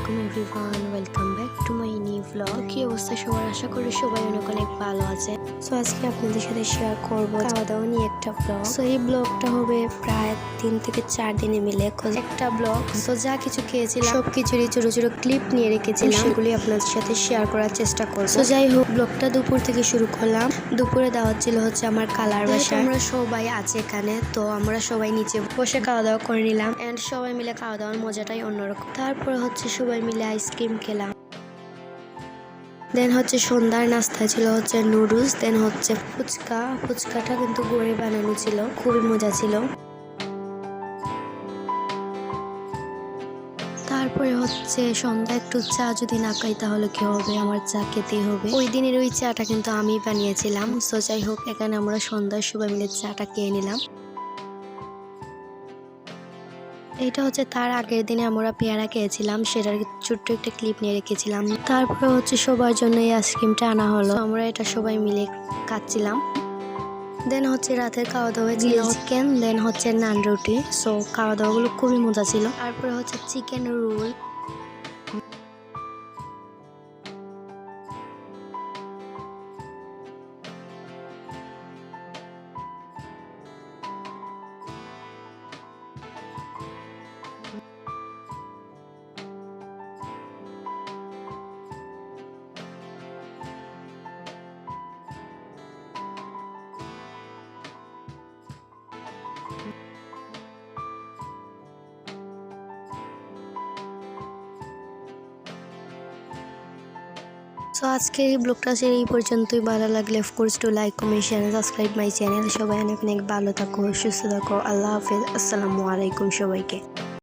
আলাইকুম everyone, welcome back to my new blog. কি অবস্থা সবার? আশা করি সবাই অনেক অনেক ভালো আছে। সো আজকে আপনাদের সাথে শেয়ার করবো খাওয়া দাওয়া নিয়ে একটা ব্লগ। সো এই ব্লগটা হবে প্রায় 3 থেকে 4 দিনে মিলে একটা ব্লগ। সো যা কিছু খেয়েছিলাম সব কিছুরই ছোট ছোট ক্লিপ নিয়ে রেখেছিলাম, সেগুলি আপনাদের সাথে শেয়ার করার চেষ্টা করবো। সো যাই হোক, ব্লগটা দুপুর থেকে শুরু করলাম। দুপুরে দাওয়াত ছিল হচ্ছে আমার কালার বাসায়। আমরা সবাই আছে এখানে, তো আমরা সবাই নিচে বসে খাওয়া দাওয়া করে নিলাম এন্ড সবাই মিলে খাওয়া দাওয়ার মজাটাই অন্যরকম। তারপরে হচ্ছে সবাই মিলে আইসক্রিম খেলাম। দেন হচ্ছে সন্ধ্যার নাস্তা ছিল হচ্ছে নুডলস, দেন হচ্ছে ফুচকাটা কিন্তু গড়ে বানানো ছিল, খুবই মজা ছিল। তারপরে হচ্ছে সন্ধ্যা একটু চা যদি না খাই তাহলে কি হবে, আমার চা খেতেই হবে। ওই দিনের ওই চাটা কিন্তু আমি বানিয়েছিলাম। সো যাই হোক, এখানে আমরা সন্ধ্যায় সবাই মিলে চাটা খেয়ে নিলাম। এটা হচ্ছে তার আগের দিনে আমরা পেয়ারা খেয়েছিলাম, সেটার ছোট্ট একটা ক্লিপ নিয়ে রেখেছিলাম। তারপরে হচ্ছে সবার জন্য এই আইসক্রিমটা আনা হলো, আমরা এটা সবাই মিলে খাচ্ছিলাম। দেন হচ্ছে রাতের খাওয়া দাওয়া ছিল চিকেন, দেন হচ্ছে নান রুটি। সো খাওয়া দাওয়াগুলো খুবই মজা ছিল। তারপরে হচ্ছে চিকেন রোল। সো আজকের এই ব্লগটা এই পর্যন্তই। ভালো লাগলে of course to like, comment, share, subscribe my channel. সবাই অনেক অনেক ভালো থাকো, সুস্থ থাকো। আল্লাহ হাফেজ, আসসালামু আলাইকুম সবাইকে।